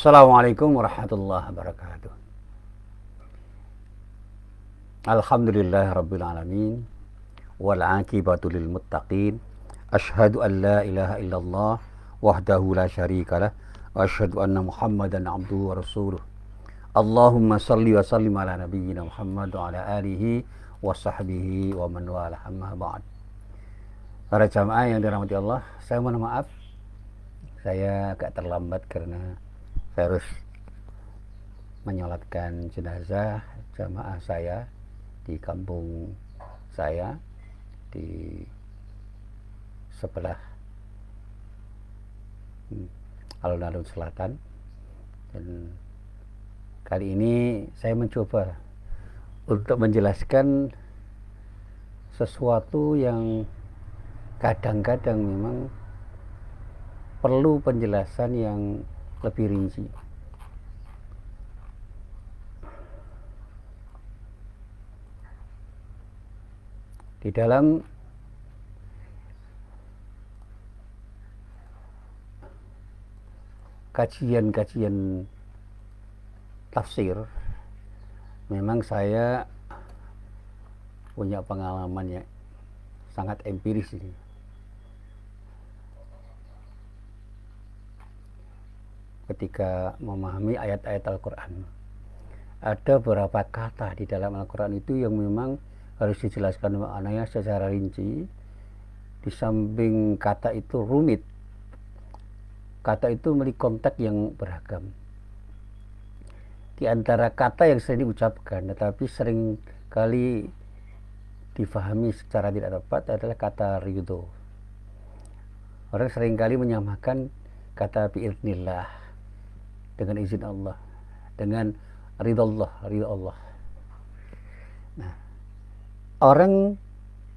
Assalamualaikum warahmatullahi wabarakatuh. Alhamdulillah rabbil alamin wal aqibatu lil muttaqin. Asyhadu an la ilaha illallah wahdahu la syarikalah wa asyhadu anna Muhammadan abduhu wa rasuluh. Allahumma salli wa sallim ala nabiyyina Muhammad wa ala alihi wa sahbihi wa man wala, amma ba'd. Para jamaah yang dirahmati Allah, saya mohon maaf saya agak terlambat karena saya harus menyolatkan jenazah jamaah saya di kampung saya di sebelah alun-alun selatan, dan kali ini saya mencoba untuk menjelaskan sesuatu yang kadang-kadang memang perlu penjelasan yang lebih rinci. Di dalam kajian-kajian tafsir, memang saya punya pengalaman yang sangat empiris ini. Ketika memahami ayat-ayat Al-Quran, ada beberapa kata di dalam Al-Quran itu yang memang harus dijelaskan maknanya secara rinci. Di samping kata itu rumit, kata itu memiliki konteks yang beragam. Di antara kata yang sering diucapkan tetapi sering kali difahami secara tidak tepat adalah kata ridho. Orang sering kali menyamakan kata biiznillah dengan izin Allah, dengan ridho Allah. Nah, orang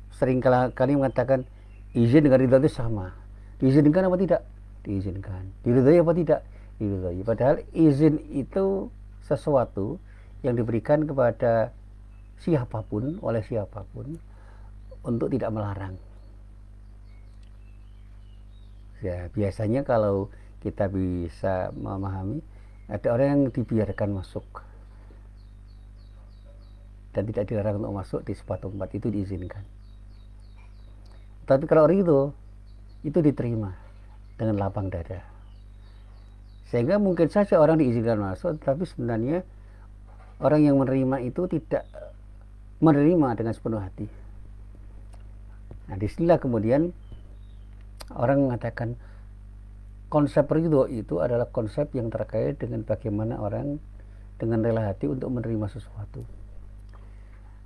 sering kali mengatakan izin dengan ridho itu sama. Diizinkan apa tidak? Diizinkan. Diridhoi apa tidak? Diridhoi. Padahal izin itu sesuatu yang diberikan kepada siapapun, oleh siapapun, untuk tidak melarang. Ya, biasanya kalau kita bisa memahami, ada orang yang dibiarkan masuk dan tidak dilarang untuk masuk di sebuah tempat, itu diizinkan. Tapi kalau ridho itu diterima dengan lapang dada, sehingga mungkin saja orang diizinkan masuk, tapi sebenarnya orang yang menerima itu tidak menerima dengan sepenuh hati. Nah, disinilah kemudian orang mengatakan konsep ridho itu adalah konsep yang terkait dengan bagaimana orang dengan rela hati untuk menerima sesuatu.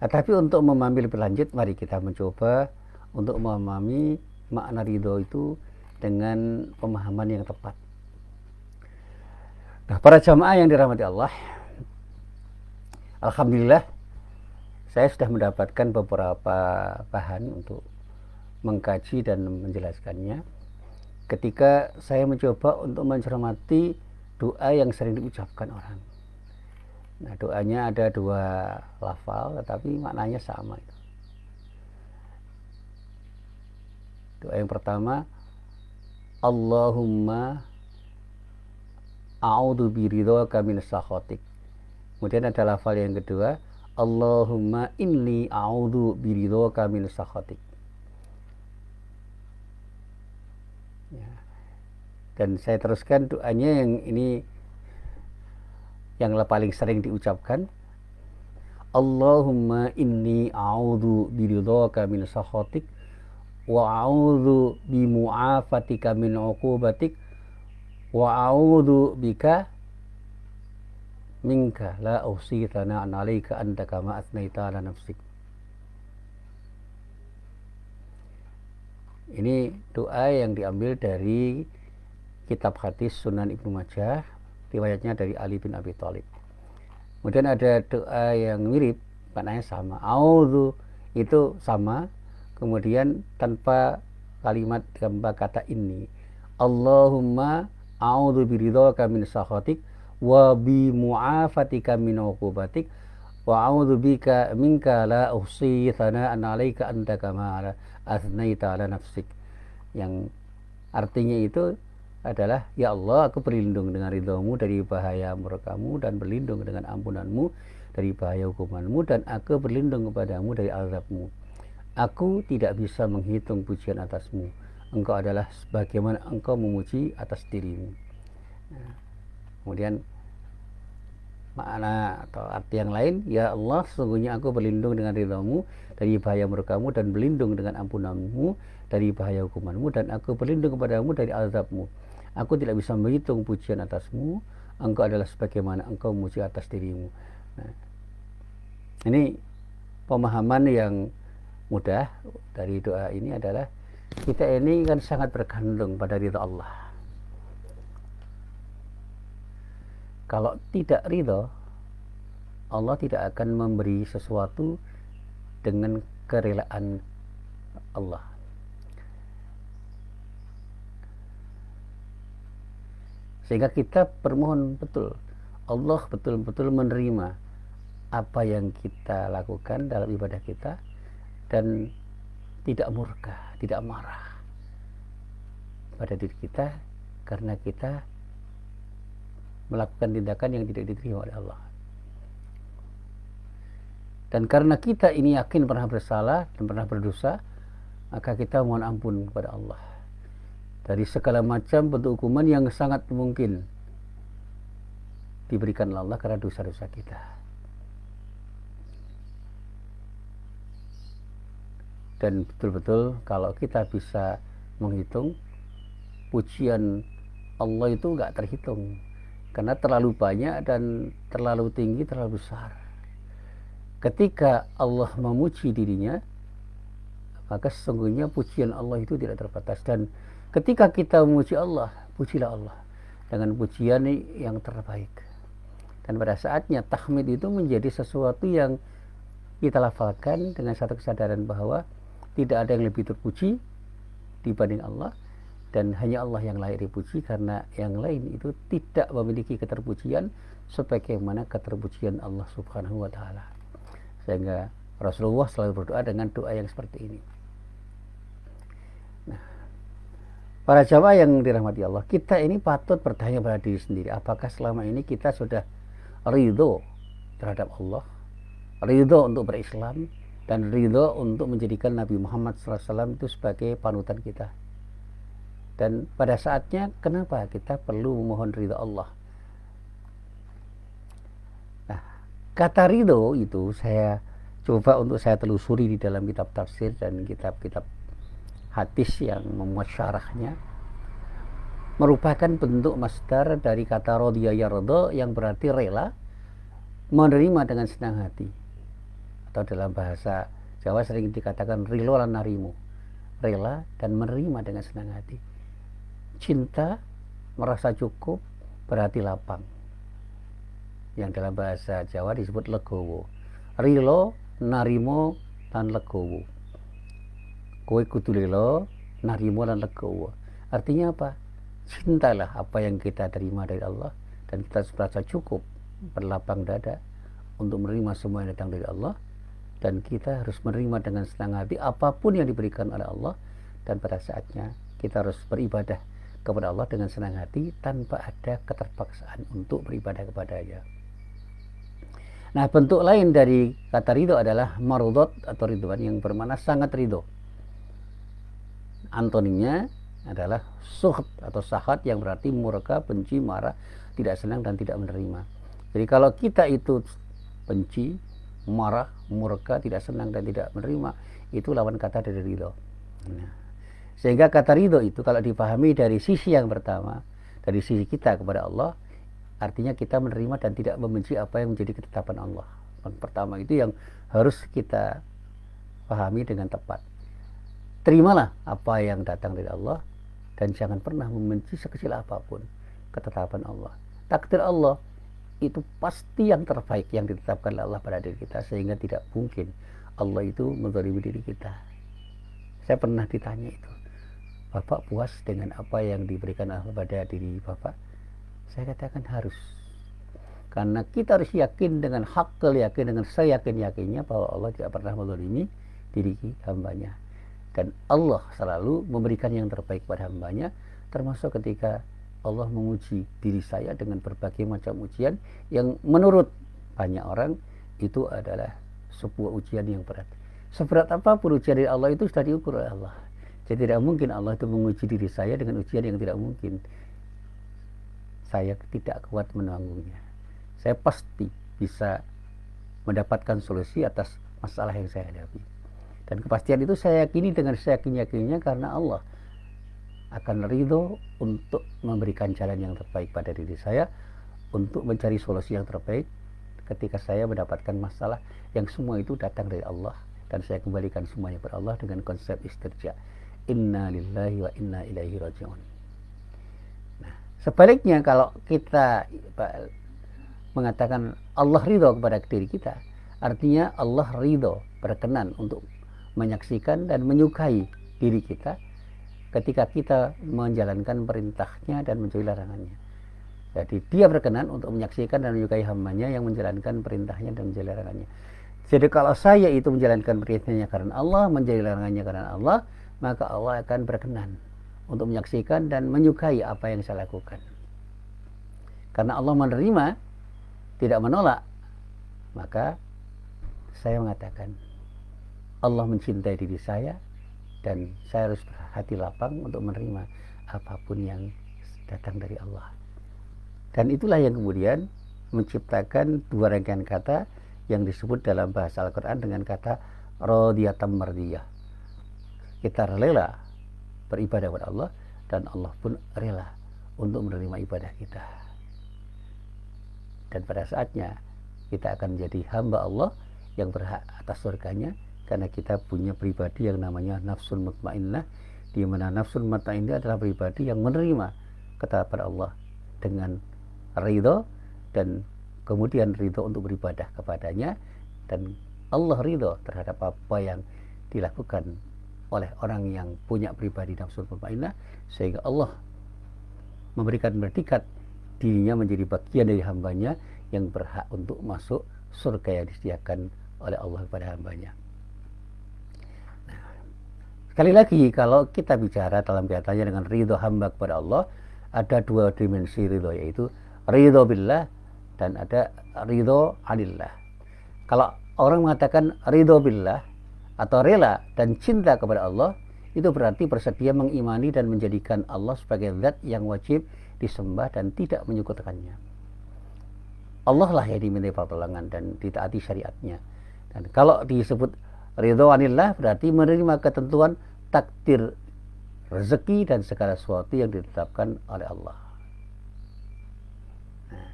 Nah, tapi untuk memahami lebih lanjut, mari kita mencoba untuk memahami makna ridho itu dengan pemahaman yang tepat. Nah, para jamaah yang dirahmati Allah, alhamdulillah saya sudah mendapatkan beberapa bahan untuk mengkaji dan menjelaskannya ketika saya mencoba untuk mencermati doa yang sering diucapkan orang. Nah, doanya ada dua lafal tetapi maknanya sama. Doa yang pertama, Allahumma a'udzu biridhaka min sakhatik. Kemudian ada lafal yang kedua, Allahumma inni a'udzu biridhaka min sakhatik. Ya. Dan saya teruskan doanya yang ini yang paling sering diucapkan, Allahumma inni a'udzu biridhaka min sakhatik wa a'udzu bimu'afatika min 'uqubatik wa a'udzu bika minka la uhsi thana'an 'alaika anta kama asnaita 'ala nafsik. Ini doa yang diambil dari kitab hadis Sunan Ibnu Majah, riwayatnya dari Ali bin Abi Thalib. Kemudian ada doa yang mirip, maknanya sama. A'udzu itu sama, kemudian tanpa kalimat, tanpa kata ini. Allahumma a'udzu biridhaka min sakhatik wa bi mu'afatika min 'uqubatik wa a'udzu bika minka la uhsi thana'an 'alaika anta kama asnaita 'ala nafsik. Yang artinya itu, adalah, ya Allah, aku berlindung dengan ridhamu dari bahaya murkamu, dan berlindung dengan ampunanmu dari bahaya hukumanmu, dan aku berlindung kepadamu dari azabmu. Aku tidak bisa menghitung pujian atasmu. Engkau adalah sebagaimana engkau memuji atas dirimu. Nah, kemudian makna atau arti yang lain, ya Allah, sesungguhnya aku berlindung dengan ridhamu dari bahaya murkamu, dan berlindung dengan ampunanmu dari bahaya hukumanmu, dan aku berlindung kepadamu dari azabmu. Aku tidak bisa menghitung pujian atasmu. Engkau adalah sebagaimana engkau memuji atas dirimu. Nah, ini pemahaman yang mudah dari doa ini adalah, kita ini kan sangat bergantung pada ridha Allah. Kalau tidak ridha, Allah tidak akan memberi sesuatu dengan kerelaan Allah. Sehingga kita bermohon betul, Allah betul-betul menerima apa yang kita lakukan dalam ibadah kita, dan tidak murka, tidak marah pada diri kita karena kita melakukan tindakan yang tidak diterima oleh Allah. Dan karena kita ini yakin pernah bersalah dan pernah berdosa, maka kita mohon ampun kepada Allah dari segala macam bentuk hukuman yang sangat mungkin diberikan oleh Allah karena dosa-dosa kita. Dan betul-betul kalau kita bisa menghitung, pujian Allah itu nggak terhitung, karena terlalu banyak dan terlalu tinggi, terlalu besar. Ketika Allah memuji dirinya, maka sesungguhnya pujian Allah itu tidak terbatas. Dan ketika kita memuji Allah, pujilah Allah dengan pujian yang terbaik. Dan pada saatnya tahmid itu menjadi sesuatu yang kita lafalkan dengan satu kesadaran bahwa tidak ada yang lebih terpuji dibanding Allah, dan hanya Allah yang layak dipuji, karena yang lain itu tidak memiliki keterpujian sebagaimana keterpujian Allah Subhanahu wa Ta'ala. Sehingga Rasulullah selalu berdoa dengan doa yang seperti ini. Nah, para jamaah yang dirahmati Allah, kita ini patut bertanya pada diri sendiri, apakah selama ini kita sudah ridho terhadap Allah, ridho untuk berislam, dan ridho untuk menjadikan Nabi Muhammad SAW itu sebagai panutan kita. Dan pada saatnya, kenapa kita perlu memohon ridho Allah? Nah, kata ridho itu saya coba untuk saya telusuri di dalam kitab tafsir dan kitab-kitab hadis yang memuat syarahnya, merupakan bentuk masdar dari kata radhiya yarda, yang berarti rela, menerima dengan senang hati, atau dalam bahasa Jawa sering dikatakan rilo lan narimu, rela dan menerima dengan senang hati. Cinta, merasa cukup, berarti lapang, yang dalam bahasa Jawa disebut legowo. Rilo, narimo, dan legowo. Kowe kudu rilo, narimo, dan legowo. Artinya apa? Cintalah apa yang kita terima dari Allah, dan kita merasa cukup, berlapang dada untuk menerima semua yang datang dari Allah, dan kita harus menerima dengan senang hati apapun yang diberikan oleh Allah, dan pada saatnya kita harus beribadah kepada Allah dengan senang hati tanpa ada keterpaksaan untuk beribadah kepadanya. Nah, bentuk lain dari kata ridho adalah marudot atau ridwan, yang bermakna sangat ridho. Antonimnya adalah suhd atau sahat, yang berarti murka, benci, marah, tidak senang, dan tidak menerima. Jadi kalau kita itu benci, marah, murka, tidak senang, dan tidak menerima, itu lawan kata dari ridho. Nah, sehingga kata ridho itu kalau dipahami dari sisi yang pertama, dari sisi kita kepada Allah, artinya kita menerima dan tidak membenci apa yang menjadi ketetapan Allah. Yang pertama itu yang harus kita pahami dengan tepat. Terimalah apa yang datang dari Allah, dan jangan pernah membenci sekecil apapun ketetapan Allah. Takdir Allah itu pasti yang terbaik yang ditetapkan oleh Allah pada diri kita, sehingga tidak mungkin Allah itu menzalimi diri kita. Saya pernah ditanya itu, Bapak puas dengan apa yang diberikan Allah pada diri Bapak? Saya katakan harus. Karena kita harus yakin dengan hakul yakin, dengan seyakin-yakinnya bahwa Allah tidak pernah menzalimi diri hambanya. Dan Allah selalu memberikan yang terbaik pada hambanya, termasuk ketika Allah menguji diri saya dengan berbagai macam ujian yang menurut banyak orang itu adalah sebuah ujian yang berat. Seberat apapun ujian dari Allah itu sudah diukur oleh Allah. Jadi tidak mungkin Allah itu menguji diri saya dengan ujian yang tidak mungkin. Saya tidak kuat menanggungnya. Saya pasti bisa mendapatkan solusi atas masalah yang saya hadapi. Dan kepastian itu saya yakini dengan seyakin-yakinnya karena Allah akan ridho untuk memberikan jalan yang terbaik pada diri saya, untuk mencari solusi yang terbaik ketika saya mendapatkan masalah yang semua itu datang dari Allah, dan saya kembalikan semuanya kepada Allah dengan konsep istirja. Inna lillahi wa inna ilaihi raji'un. Nah, sebaliknya kalau kita mengatakan Allah ridho kepada diri kita, artinya Allah ridho, berkenan untuk menyaksikan dan menyukai diri kita ketika kita menjalankan perintahnya dan menjauhi larangannya. Jadi dia berkenan untuk menyaksikan dan menyukai hambanya yang menjalankan perintahnya dan menjauhi larangannya. Jadi kalau saya itu menjalankan perintahnya karena Allah, menjauhi larangannya karena Allah, maka Allah akan berkenan untuk menyaksikan dan menyukai apa yang saya lakukan. Karena Allah menerima, tidak menolak, maka saya mengatakan Allah mencintai diri saya, dan saya harus berhati lapang untuk menerima apapun yang datang dari Allah. Dan itulah yang kemudian menciptakan dua rangkaian kata yang disebut dalam bahasa Al-Quran dengan kata radiyatan mardiyah. Kita rela beribadah kepada Allah, dan Allah pun rela untuk menerima ibadah kita. Dan pada saatnya kita akan menjadi hamba Allah yang berhak atas surganya, karena kita punya pribadi yang namanya nafsun mutmainnah, di mana nafsun mutmainnah adalah pribadi yang menerima ketaatan Allah dengan ridho, dan kemudian ridho untuk beribadah kepadanya, dan Allah ridho terhadap apa yang dilakukan oleh orang yang punya pribadi nafsun mutmainnah, sehingga Allah memberikan bertikat dirinya menjadi bagian dari hambanya yang berhak untuk masuk surga yang disediakan oleh Allah kepada hambanya. Sekali lagi, kalau kita bicara dalam kaitannya dengan ridho hamba kepada Allah, ada dua dimensi ridho, yaitu ridho billah dan ada ridho anillah. Kalau orang mengatakan ridho billah atau rela dan cinta kepada Allah, itu berarti bersedia mengimani dan menjadikan Allah sebagai zat yang wajib disembah dan tidak menyekutukannya. Allah lah yang dimintai pertolongan dan ditaati syariatnya. Dan kalau disebut ridho anillah berarti menerima ketentuan takdir rezeki dan segala sesuatu yang ditetapkan oleh Allah. Nah,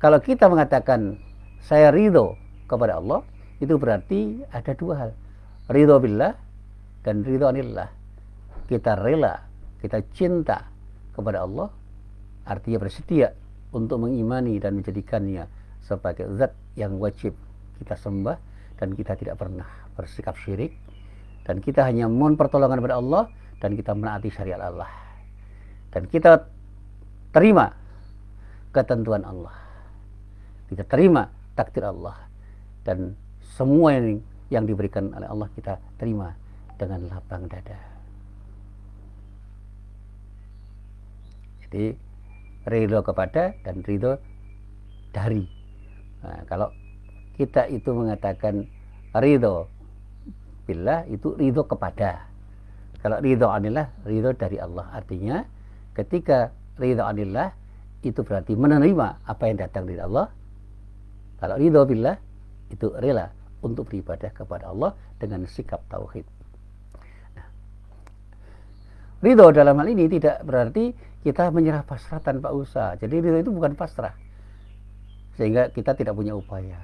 kalau kita mengatakan saya ridho kepada Allah, itu berarti ada dua hal, ridho billah dan ridho anillah. Kita rela, kita cinta kepada Allah, artinya bersedia untuk mengimani dan menjadikannya sebagai zat yang wajib kita sembah, dan kita tidak pernah bersikap syirik, dan kita hanya mohon pertolongan kepada Allah, dan kita menaati syariat Allah, dan kita terima ketentuan Allah, kita terima takdir Allah, dan semua yang diberikan oleh Allah kita terima dengan lapang dada. Jadi ridho kepada dan ridho dari. Nah, kalau kita itu mengatakan ridho billah, itu ridho kepada. Kalau ridho anillah, ridho dari Allah. Artinya ketika ridho anillah itu berarti menerima apa yang datang dari Allah. Kalau ridho billah itu rela untuk beribadah kepada Allah dengan sikap tauhid. Nah, ridho dalam hal ini tidak berarti kita menyerah pasrah tanpa usaha. Jadi ridho itu bukan pasrah, sehingga kita tidak punya upaya,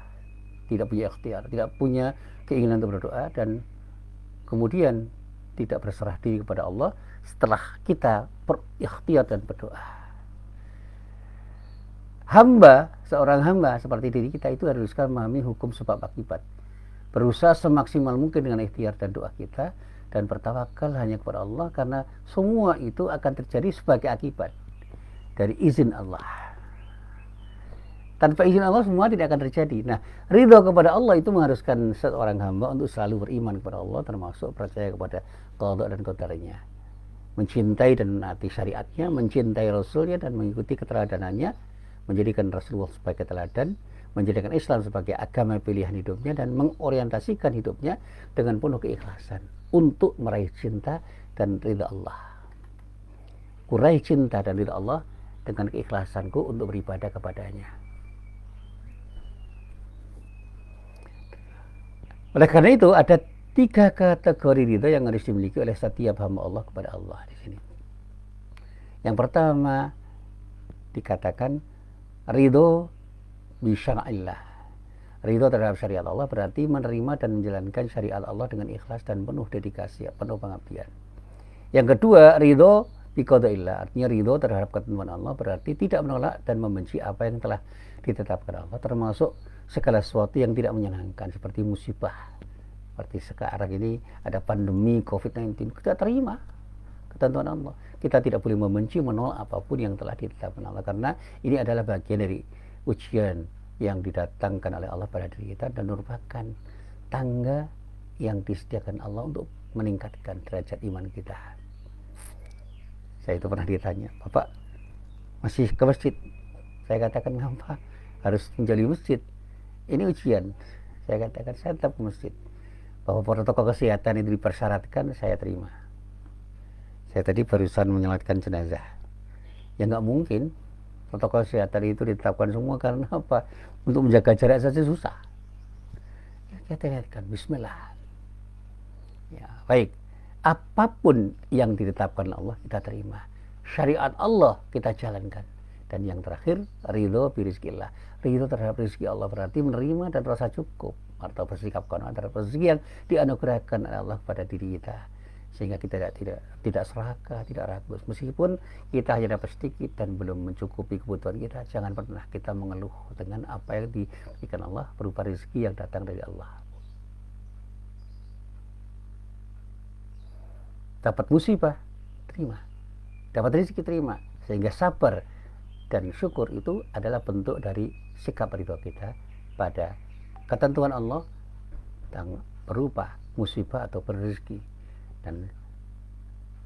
tidak punya ikhtiar, tidak punya keinginan untuk berdoa, dan kemudian tidak berserah diri kepada Allah setelah kita berikhtiar dan berdoa. Hamba, seorang hamba seperti diri kita itu harus memahami hukum sebab akibat, berusaha semaksimal mungkin dengan ikhtiar dan doa kita, dan bertawakal hanya kepada Allah, karena semua itu akan terjadi sebagai akibat dari izin Allah. Tanpa izin Allah semua tidak akan terjadi. Nah, ridho kepada Allah itu mengharuskan seorang hamba untuk selalu beriman kepada Allah, termasuk percaya kepada qada dan qadarnya. mencintai dan menaati syariatnya, mencintai Rasulnya dan mengikuti keteladanannya, menjadikan Rasulullah sebagai teladan, menjadikan Islam sebagai agama pilihan hidupnya, dan mengorientasikan hidupnya dengan penuh keikhlasan untuk meraih cinta dan ridha Allah. Kurai cinta dan ridha Allah dengan keikhlasanku untuk beribadah kepadanya. Oleh karena itu ada 3 kategori ridho yang harus dimiliki oleh setiap hamba Allah kepada Allah di sini. Yang pertama dikatakan ridho bi syar'illah. Ridho terhadap syariat Allah berarti menerima dan menjalankan syariat Allah dengan ikhlas dan penuh dedikasi, penuh pengabdian. Yang kedua, ridho bi qadaillah, artinya ridho terhadap ketentuan Allah berarti tidak menolak dan membenci apa yang telah ditetapkan Allah, termasuk segala sesuatu yang tidak menyenangkan seperti musibah. Seperti sekarang ini ada pandemi COVID-19, kita terima ketentuan Allah. Kita tidak boleh membenci, menolak apapun yang telah ditetapkan Allah, karena ini adalah bagian dari ujian yang didatangkan oleh Allah pada diri kita dan merupakan tangga yang disediakan Allah untuk meningkatkan derajat iman kita. Saya itu pernah ditanya, Bapak masih ke masjid? Saya katakan, kenapa harus menjadi masjid? Ini ujian. Saya katakan, saya tetap ke masjid. Bahwa protokol kesehatan itu dipersyaratkan, saya terima. Saya tadi barusan menyolatkan jenazah. Ya nggak mungkin protokol kesehatan itu ditetapkan semua, karena apa? Untuk menjaga jarak saja susah. Ya, kita katakan bismillah. Ya, baik. Apapun yang ditetapkan Allah kita terima. Syariat Allah kita jalankan. Dan yang terakhir, ridho birizkillah. Ridho terhadap rezeki Allah berarti menerima dan rasa cukup atau bersikap qanaat terhadap rezeki yang dianugerahkan oleh Allah pada diri kita, sehingga kita tidak serakah, tidak ragu. Meskipun kita hanya dapat sedikit dan belum mencukupi kebutuhan kita, jangan pernah kita mengeluh dengan apa yang diberikan Allah berupa rezeki yang datang dari Allah. Dapat musibah, terima. Dapat rezeki, terima. Sehingga sabar dan syukur itu adalah bentuk dari sikap ridho kita pada ketentuan Allah yang berupa musibah atau rezeki. Dan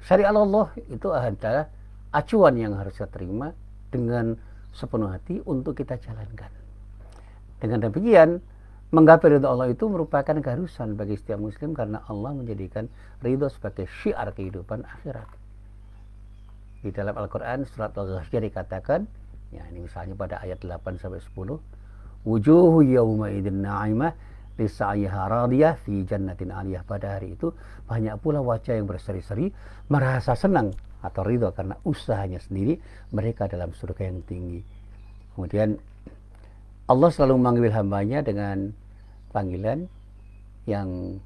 syariat Allah itu adalah acuan yang harus kita terima dengan sepenuh hati untuk kita jalankan. Dengan demikian, menggapai ridho Allah itu merupakan keharusan bagi setiap muslim, karena Allah menjadikan ridho sebagai syiar kehidupan akhirat. Di dalam Al-Quran surat Al-Ghasyiyah dikatakan, ya ini misalnya pada ayat 8-10, wujuhu yawma idin na'imah lisa'yiha radiyah fi jannatin aliyah. Pada hari itu banyak pula wajah yang berseri-seri merasa senang atau ridho karena usahanya sendiri, mereka dalam surga yang tinggi. Kemudian Allah selalu memanggil hambanya dengan panggilan yang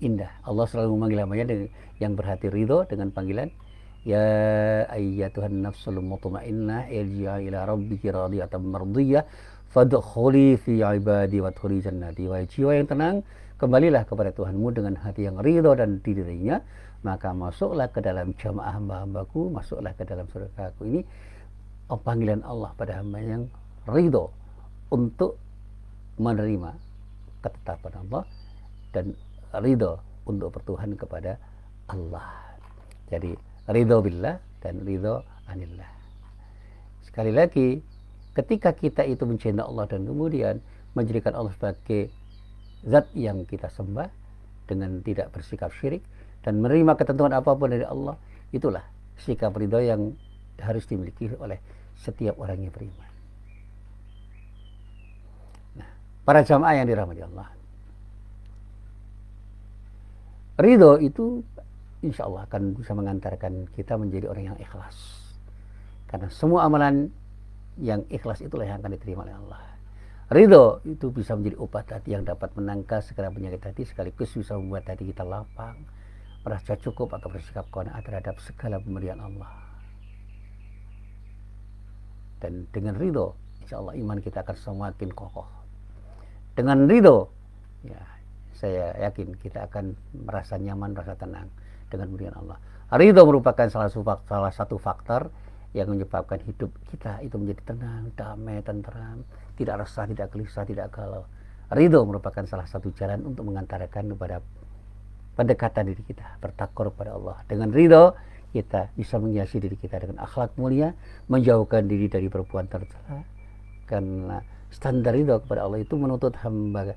indah. Allah selalu memanggil hambanya dengan yang berhati ridho dengan panggilan ya ayyatuhan nafsul mutmainnah irji'i ila rabbiki radiyatan mardiyah fadkhuli fi ibadi wadkhuli jannati. Wahai jiwa yang tenang, kembalilah kepada Tuhanmu dengan hati yang ridho dan dirinya, maka masuklah ke dalam jamaah hamba-hambaku, masuklah ke dalam surgaku. Ini panggilan Allah pada hamba yang ridho untuk menerima ketetapan Allah dan ridho untuk bertuhan kepada Allah. Jadi ridho billah dan ridho anillah. Sekali lagi, ketika kita itu mencintai Allah dan kemudian menjadikan Allah sebagai zat yang kita sembah dengan tidak bersikap syirik dan menerima ketentuan apapun dari Allah, itulah sikap ridho yang harus dimiliki oleh setiap orang yang beriman. Nah, para jamaah yang dirahmati Allah, ridho itu insya Allah akan bisa mengantarkan kita menjadi orang yang ikhlas. Karena semua amalan yang ikhlas itulah yang akan diterima oleh Allah. Ridho itu bisa menjadi obat hati yang dapat menangkal segala penyakit hati, sekaligus bisa membuat hati kita lapang, merasa cukup atau bersikap qanaat terhadap segala pemberian Allah. Dan dengan ridho, insya Allah iman kita akan semakin kokoh. Dengan ridho, ya saya yakin kita akan merasa nyaman, merasa tenang dengan pemberian Allah. Ridho merupakan salah satu faktor yang menyebabkan hidup kita itu menjadi tenang, damai, tenteram, tidak resah, tidak gelisah, tidak galau. Ridho merupakan salah satu jalan untuk mengantarkan kepada pendekatan diri kita, bertakwa kepada Allah. Dengan ridho kita bisa menghiasi diri kita dengan akhlak mulia, menjauhkan diri dari perbuatan tercela. Karena standar ridho kepada Allah itu menuntut hamba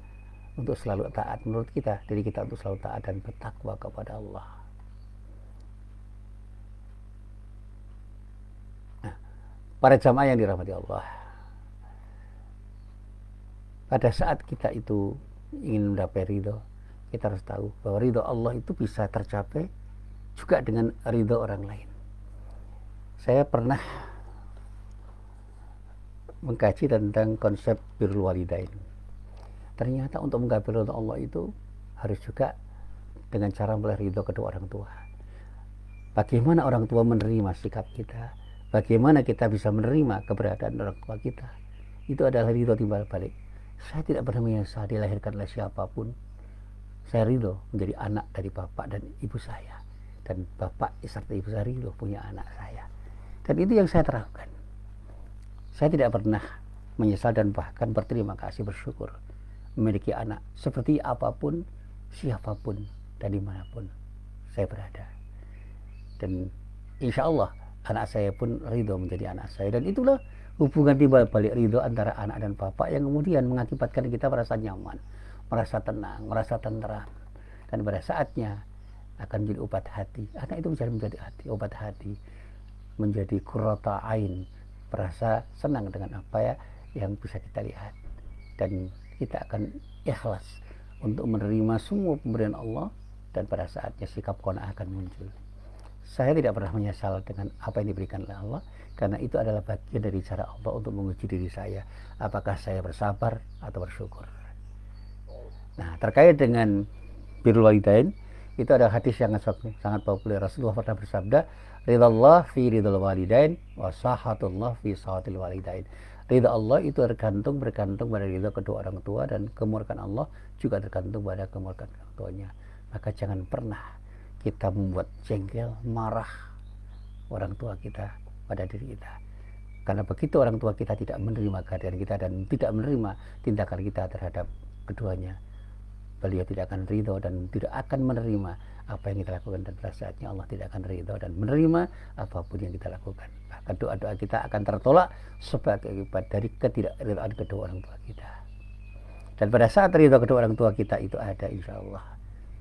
untuk selalu taat, menurut kita, diri kita untuk selalu taat dan bertakwa kepada Allah. Nah, para jamaah yang dirahmati Allah, pada saat kita itu ingin mendapat ridho, kita harus tahu bahwa ridho Allah itu bisa tercapai juga dengan ridho orang lain. Saya pernah mengkaji tentang konsep birrul walidain. Ternyata untuk menggapai ridho Allah itu harus juga dengan cara meraih ridho kedua orang tua. Bagaimana orang tua menerima sikap kita, bagaimana kita bisa menerima keberadaan orang tua kita, itu adalah ridho timbal balik. Saya tidak pernah menyesal dilahirkan oleh siapapun. Saya ridho menjadi anak dari bapak dan ibu saya, dan bapak serta ibu saya ridho punya anak saya, dan itu yang saya terapkan. Saya tidak pernah menyesal dan bahkan berterima kasih, bersyukur memiliki anak seperti apapun, siapapun, dan dimanapun saya berada. Dan insya Allah anak saya pun ridho menjadi anak saya, dan itulah hubungan timbal balik ridho antara anak dan bapak yang kemudian mengakibatkan kita merasa nyaman, merasa tenang, merasa tenteram, dan pada saatnya akan menjadi obat hati. Anak itu menjadi hati, obat hati, menjadi qurrata ain, merasa senang dengan apa ya yang bisa kita lihat, dan kita akan ikhlas untuk menerima semua pemberian Allah, dan pada saatnya sikap qanaah akan muncul. Saya tidak pernah menyesal dengan apa yang diberikan oleh Allah, karena itu adalah bagian dari cara Allah untuk menguji diri saya, apakah saya bersabar atau bersyukur. Nah, terkait dengan birrul walidain, itu ada hadis yang sangat populer. Rasulullah pernah bersabda, ridallah fi ridal walidain wa sahatullah fi sahatil walidain. Ridha Allah itu bergantung pada ridha kedua orang tua, dan kemurkaan Allah juga tergantung pada kemurkaan orang tuanya. Maka jangan pernah kita membuat jengkel, marah orang tua kita pada diri kita, karena begitu orang tua kita tidak menerima kehadiran kita dan tidak menerima tindakan kita terhadap keduanya, beliau tidak akan ridho dan tidak akan menerima apa yang kita lakukan, dan pada saatnya Allah tidak akan ridho dan menerima apapun yang kita lakukan. Bahkan doa-doa kita akan tertolak sebagai akibat dari ketidakridhaan kedua orang tua kita. Dan pada saat ridho kedua orang tua kita itu ada, insya Allah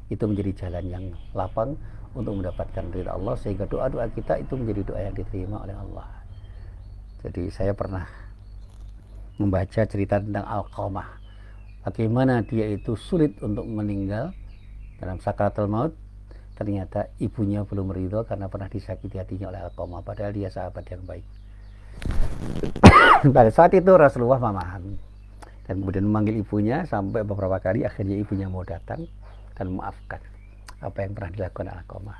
itu menjadi jalan yang lapang untuk mendapatkan ridha Allah, sehingga doa-doa kita itu menjadi doa yang diterima oleh Allah. Jadi saya pernah membaca cerita tentang Alqamah, bagaimana dia itu sulit untuk meninggal dalam sakaratul maut. Ternyata ibunya belum ridho karena pernah disakiti hatinya oleh Alqamah, padahal dia sahabat yang baik. Pada saat itu Rasulullah memahami dan kemudian memanggil ibunya sampai beberapa kali, akhirnya ibunya mau datang dan memaafkan apa yang pernah dilakukan Alqamah,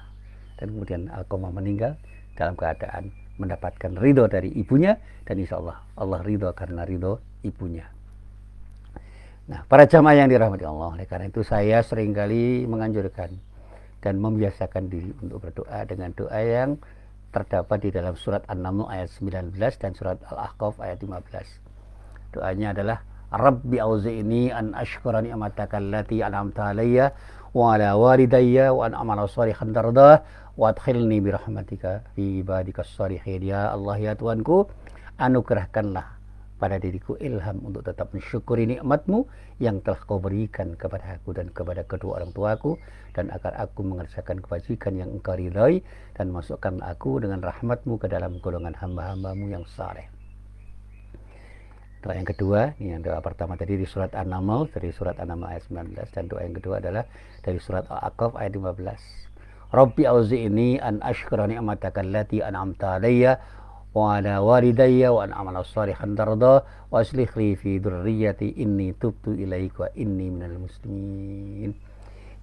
dan kemudian Alqamah meninggal dalam keadaan mendapatkan ridho dari ibunya, dan insya Allah Allah ridho karena ridho ibunya. Nah, para jamaah yang dirahmati Allah, oleh karena itu saya seringkali menganjurkan dan membiasakan diri untuk berdoa dengan doa yang terdapat di dalam surat An-Naml ayat 19 dan surat Al-Ahqaf ayat 15. Doanya adalah Rabbi auzi'ni an ashkura ni'mataka allati an'amta alayya wa ala walidayya wa an amala shalihan tardah wa adkhilni bi rahmatika fi ibadikas shalihin. Ya Allah, ya Tuhanku, anugerahkanlah pada diriku ilham untuk tetap mensyukuri nikmat-Mu yang telah Kau berikan kepada aku dan kepada kedua orang tuaku, dan agar aku mengerjakan kebajikan yang Engkau ridhai, dan masukkan aku dengan rahmat-Mu ke dalam golongan hamba-hamba-Mu yang saleh. Doa yang kedua, ini yang doa pertama tadi di surat An-Naml, dari surat An-Naml ayat 19, dan doa yang kedua adalah dari surat Al-Ahqaf ayat 15. Rabbi auzi'ni an ashkura ni'mataka allati an'amta alayya wa ala walidayya wa an amala shalihan tardah wa aslih li fi dzurriyyati inni tubtu ilaika wa inni minal muslimin.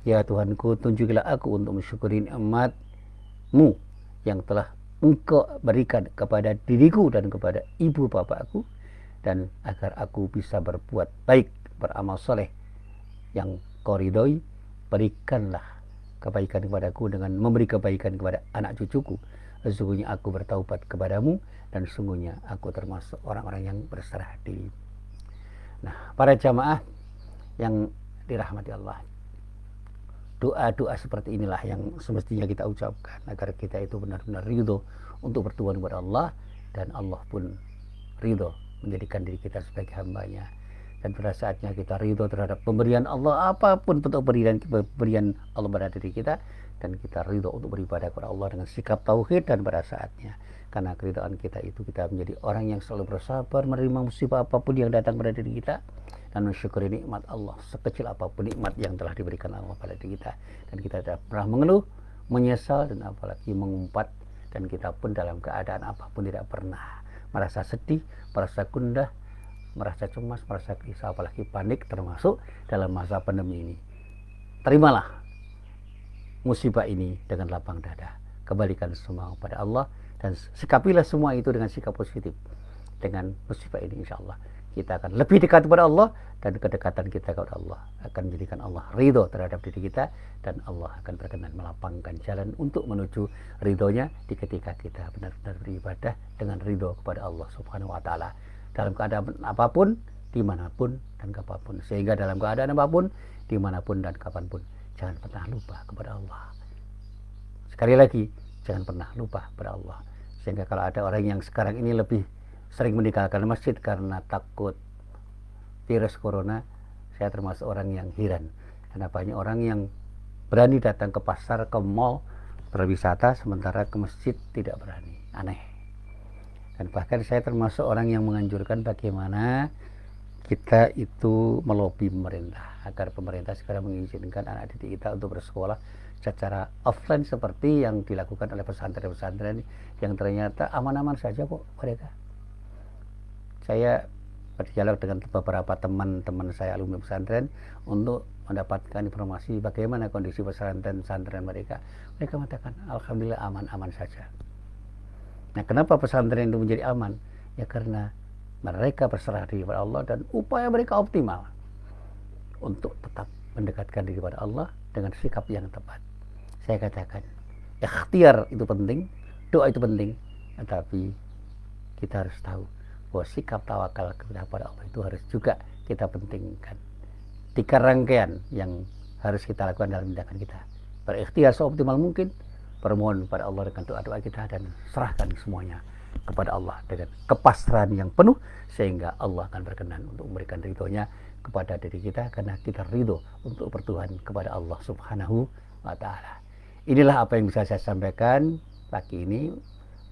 Ya Tuhanku, tunjukilah aku untuk mensyukuri nikmat-Mu yang telah Engkau berikan kepada diriku dan kepada ibu bapakku, dan agar aku bisa berbuat baik, beramal soleh yang Kau ridhoi. Berikanlah kebaikan kepadaku dengan memberi kebaikan kepada anak cucuku. Sesungguhnya aku bertaubat kepadamu, dan sesungguhnya aku termasuk orang-orang yang berserah diri. Nah, para jamaah yang dirahmati Allah, doa-doa seperti inilah yang semestinya kita ucapkan agar kita itu benar-benar ridho untuk bertuhan kepada Allah, dan Allah pun ridho menjadikan diri kita sebagai hambanya. Dan pada saatnya kita ridho terhadap pemberian Allah, apapun bentuk pemberian Allah pada diri kita, dan kita ridho untuk beribadah kepada Allah dengan sikap tauhid. Dan pada saatnya, karena keridhaan kita itu, kita menjadi orang yang selalu bersabar menerima musibah apapun yang datang pada diri kita, dan mensyukuri nikmat Allah sekecil apapun nikmat yang telah diberikan Allah pada diri kita. Dan kita tidak pernah mengeluh, menyesal, dan apalagi mengumpat. Dan kita pun dalam keadaan apapun tidak pernah merasa sedih, merasa gundah, merasa cemas, merasa gelisah, apalagi panik, termasuk dalam masa pandemi ini. Terimalah musibah ini dengan lapang dada, kembalikan semua kepada Allah, dan sikapilah semua itu dengan sikap positif. Dengan musibah ini, insya Allah kita akan lebih dekat kepada Allah, dan kedekatan kita kepada Allah akan menjadikan Allah ridho terhadap diri kita, dan Allah akan berkenan melapangkan jalan untuk menuju ridhonya di ketika kita benar-benar beribadah dengan ridho kepada Allah Subhanahu wa Ta'ala, dalam keadaan apapun, dimanapun dan kapanpun. Sehingga dalam keadaan apapun, dimanapun dan kapanpun, jangan pernah lupa kepada Allah. Sekali lagi, jangan pernah lupa kepada Allah. Sehingga kalau ada orang yang sekarang ini lebih sering meninggalkan masjid karena takut virus corona, saya termasuk orang yang heran. Karena banyak orang yang berani datang ke pasar, ke mall, berwisata, sementara ke masjid tidak berani. Aneh. Dan bahkan saya termasuk orang yang menganjurkan bagaimana kita itu melobi pemerintah agar pemerintah segera mengizinkan anak didik kita untuk bersekolah secara offline seperti yang dilakukan oleh pesantren-pesantren yang ternyata aman-aman saja kok mereka. Saya berdialog dengan beberapa teman-teman saya alumni pesantren untuk mendapatkan informasi bagaimana kondisi pesantren-pesantren mereka. Mereka mengatakan alhamdulillah aman-aman saja. Nah, kenapa pesantren itu menjadi aman? Ya karena mereka berserah diri kepada Allah dan upaya mereka optimal untuk tetap mendekatkan diri kepada Allah dengan sikap yang tepat. Saya katakan, ikhtiar itu penting, doa itu penting, tetapi kita harus tahu bahwa sikap tawakal kepada Allah itu harus juga kita pentingkan. 3 rangkaian yang harus kita lakukan dalam tindakan kita. Berikhtiar seoptimal mungkin, bermohon kepada Allah dengan doa-doa kita, dan serahkan semuanya kepada Allah dengan kepasrahan yang penuh, sehingga Allah akan berkenan untuk memberikan ridhonya kepada diri kita, karena kita ridho untuk bertuhan kepada Allah Subhanahu wa Ta'ala. Inilah apa yang bisa saya sampaikan pagi ini.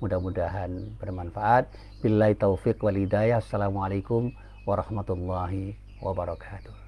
Mudah-mudahan bermanfaat. Billahi taufiq wal hidayah. Assalamualaikum warahmatullahi wabarakatuh.